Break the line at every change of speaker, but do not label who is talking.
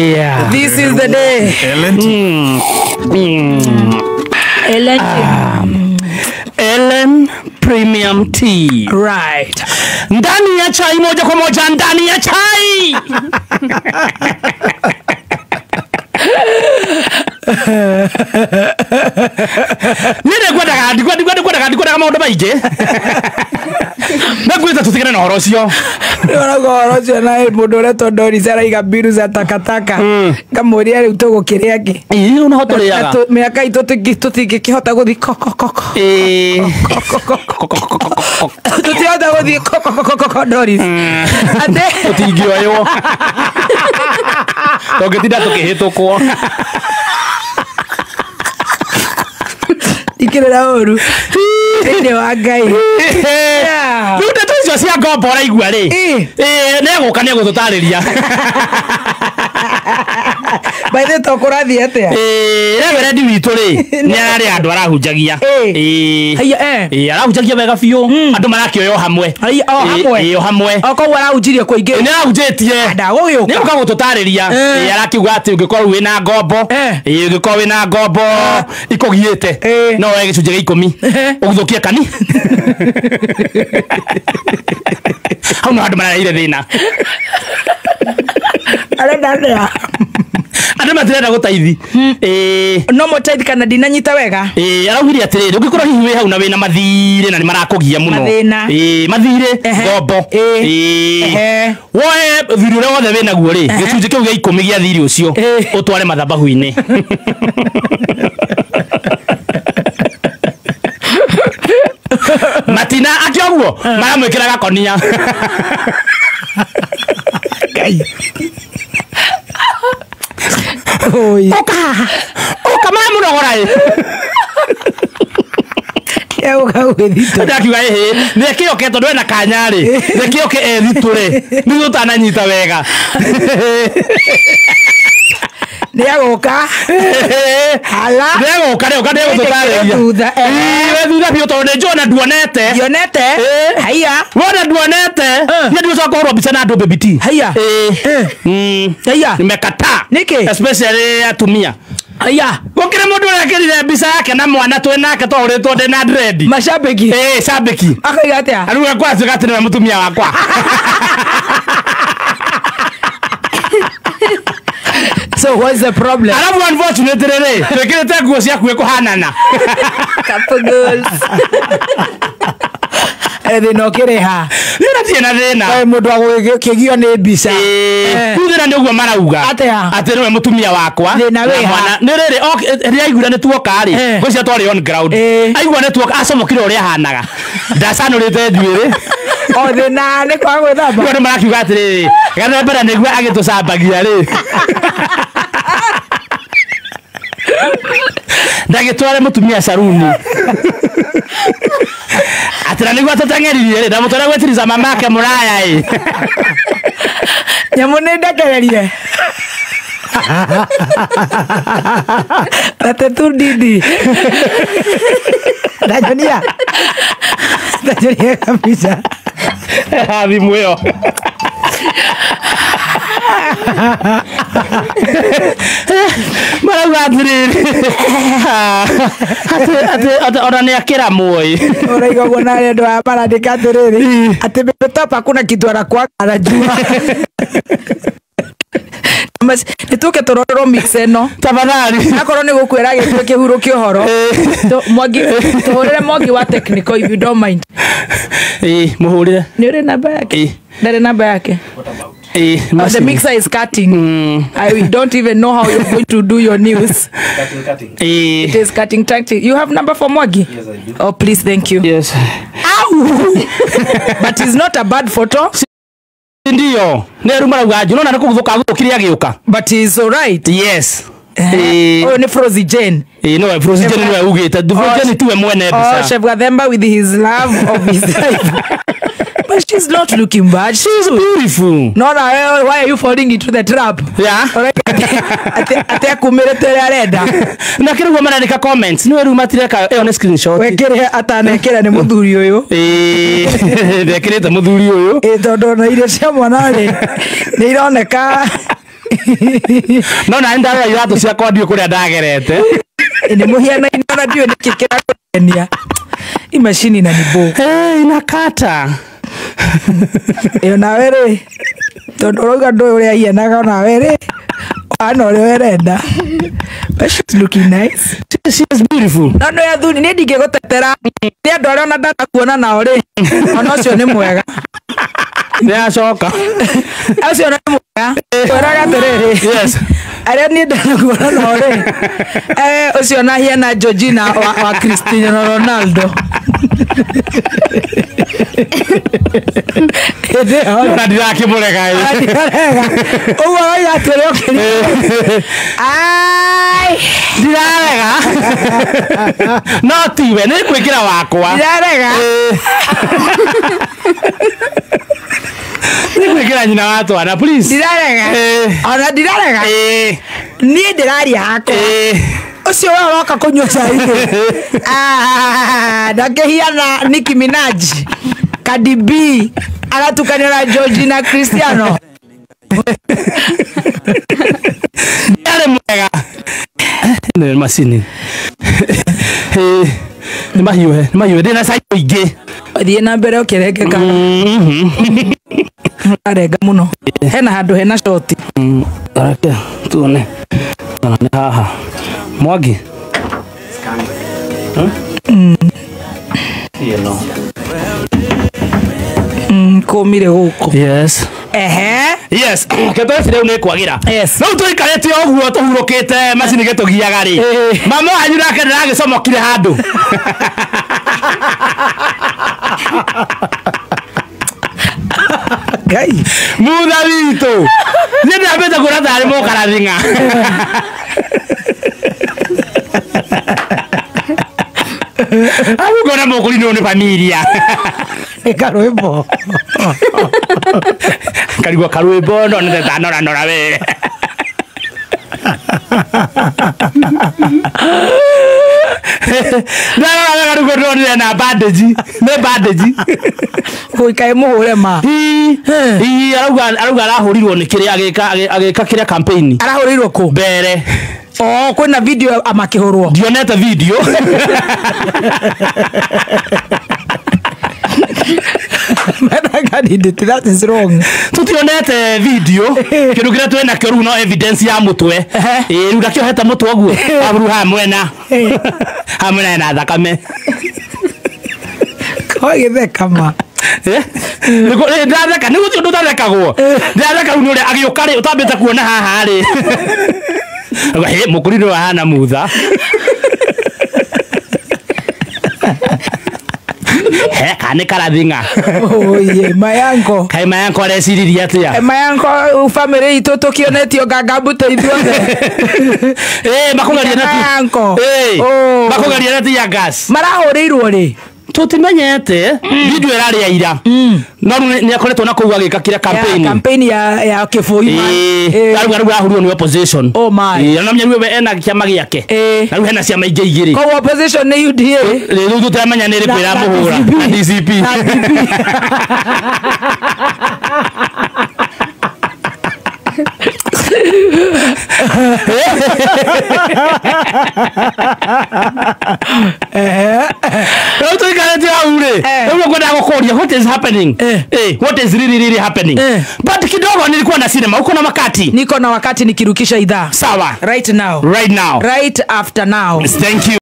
Yeah.
This is the day.
Ellen Premium Tea.
Right.
Ndani ya chai moja kwa moja, ndani ya chai. Nire kwenda kama ndo baije. Nakwita tutikane na horocio.
Ora horocio na mundu reto ndori zara igabiru za takataka. Kamuria riu tugukiria ki.
Una hotoriaga.
Miaka itu tutingikihota guthi kokokoko. Tutihota guthi kokokoko ndori. Ate
tutingioyo. Togetinda tukihitũkwo.
Ikirira oru. Ende wa Ngai.
Ndude tucio cia ngombo raigua ri. Neguka negututariria.
Baithe tokurathi atia.
Reverend witu ri ni ari andu arahunjagia. Arahunjagia wega biu. Andu marakioyo hamwe.
Hamwe.
Hamwe.
Okwo arahunjirie kuingi.
Ni arahunjitie.
Ndagugiuka.
Ni uka gututariria. Arakiuga ati ungikorwo wina ngombo. Ungikorwo wina ngombo ikugiite. No wege gicunje gia 10. Ugithukia kani. Hau no andu maraire thina.
Arenda ndea.
Andu matirenda gutaithi.
No mutaithi kana dinanyita wega.
Araugiria atiriri ungikorwo hihi wi hau na wina mathire na ni marakugia muno. Mathire ngombo. Woe thiri uria wothe wina guo ri gicunje kiu gia 10 gia thiri ucio utware mathabahu-ini. Matina akioguo maramwikira gakonia.
Ngai. Oi.
Oka mamurogora ĩ.
Uga gwithito.
Ndakiuga ĩ nekioke tondu ena kanya ri. Nekioke ethitũre. Ni tutananyita wega.
Neguka. Hala.
Neguka ndegututariria. We thutha biũ tondu nĩ njona nduonete.
Dionete. Haya.
Wona nduonete. Ni ndio cokorwo mbica na andu baby tea.
Haya. Haya.
Nimekata.
Niki?
Especially atumia.
Haya.
Gukire mundu urekirire mbica yake na mwana twi nake twaũrĩtwo ndi na dread.
Mashabiki.
Shabiki.
Akaiga atia.
Aruga kwa zigati na mutumia wakwa.
So what's the problem?
Arabu unfortunately re. Twekirite nguo cia kuwe kuhanana.
Couple girls. Thina ukireha.
Thina thina.
Mundu agukigio ni mbica.
Thina ni uguo marauga. Ati niwe mutumia wakwa.
Thina wiha.
Ni riri ria igura ni tuoka ri. Gwicia twari on ground. Aigua ni tuoka acomokire uria hanaga. Ndacanurite njuiri.
O thina ni kwa gwithamba.
Ndio marakiuga atiri. Gana mbere niguo agitucambagia ri. Ndagitware mutumia saruni. Atira niguo tutangeririe ri ndamutwara gwetiriza mamake muraya ĩ.
Nyamu nĩ ndakererie. Tate tu didi. Ndajonia. Ndajonia kabisa.
Thimu ĩyo. Marauga atiriri. Ati ona ni akira moi.
Uraiga gona ndo aparandika atiriri. Ati betopa kuna kitu anakuwa anajua. Mas nituke tororo mix eno.
Tafadhali.
Akorwo ni gukwira gitwe kihuru kihoro. Mwangi tuhurire Mwangi wa technical if you don't mind.
Muhurire.
Ni uri namba yake? Ndare namba yake. The mixer is cutting. I don't even know how you're going to do your news.
Cutting.
It is cutting. You have number for Mwangi?
Yes, I do.
Oh, please, thank you.
Yes.
Ow! But it's not a bad photo.
Ndio. Neru marauga njuno na nikuguthuka guthukiria giuka.
But it's all right.
Yes.
Oh, ni Frozy Jane.
No, Frozy Jane niwe ugite. Frozy Jane tuwe mwene bisa.
Oh, Chef Gathemba with his love of his life. But she's not looking bad. She's
beautiful.
No, why are you falling into the trap?
Yeah.
Ate kumirete arenda.
Na kiri gwa marandika comments. Niwe ruma tireka on screenshot.
Wekere atanekera ni muthuri uyu.
Ndekirite muthuri uyu.
Tondu na ile cia mwana ri. Ni ironeka
No na enda ya iratu cia kwa ndio kuria ndagerete.
Ni muhiana ina ndio nikikira kenia. Imashini na nibo.
Inakata.
Na were. Tondoroga ndo uri aienaga na were. Ano uri werenda. But she's looking nice.
She is beautiful.
No ya thuni ni ndingegutetera. Ni andu aria ona ndata kuona na uri. Ona cio ni mwega.
Ya shoka.
Acio ni mwega. Oraga terere.
Yes.
Aria ni ndata kuona na uri. Ucio na hiena Georgina wa Cristiano Ronaldo.
Na diraki murega.
Owa ya tere okiri. Ai, dirarega.
No tiwe ni kwikira wakwa.
Dirarega.
Ni kwikira nyina watu ana please.
Dirarega. Ona dirarega. Ni dirari hako. Ucio wa waka kunywa chai. Ndakihiana Nicki Minaj. Cardi B aratukanira Georgina Cristiano.
Yale mwega. Ni masini. Ni mahiwe dina sai ige.
Thie na mbere ukirekeka. Arega muno. Hena handu hena shoti.
Arake tuone. Ni haha. Mwagi. No.
Komire guko.
Yes. Yes. Keto fire une kwagira.
Yes.
No tuikarete oguo tuhurukite macini getugiaga ri. Mama wanyu nake ndagicomokire handu.
Gai.
Muda wito. Ni ndabeta kurata ari mukarathinga. Abu gona mokuri no ni familia.
Karwebo.
Karigwa karwebo no ne tanora nora we. Na karigwa no ni na bandage. Ne bandage.
Kuikae muhure ma.
Aruga arahurirwo ni kire ageka kire campaign.
Arahurirwo ku
mbere.
Kuna video amakihurwo.
Dioneta video.
That is wrong.
Tutionete video kindu kira twena kyo no evidence ya mutwe riu dakio heta mutwe oguo aburu hamwena na thakame
kwa githeka ma
niko ndatheka ni gutio ndathekagwo ndatheka unu ri agiuka ri utambite kuona haha ri mukuri no hana mutha kane karathinga.
Oye mayanko.
Kai mayanko areciriria atia.
Mayanko family itu tukionetio gagambute ithuothe.
Makugaria na
mayanko.
Makugaria na tia gas.
Marahurirwo ri.
Tutimenyete video irari ya ira. No ni akoretwo na kuuga gika kira
campaign ya Kiboi.
Aruga ahurwo ni opposition.
Oh my.
Na mnyaruwe ena kiama giake. Na ruhe na ciama ingi igiri.
Ko opposition ni UDA.
Riu tutamenya ni rikwira muhura. DCP. What is happening? What is really happening? But kidogo nilikuwa na cinema. Uko na wakati?
Niko na wakati nikirukisha idhaa.
Sawa.
Right now.
Right now.
Right after now.
Thank you.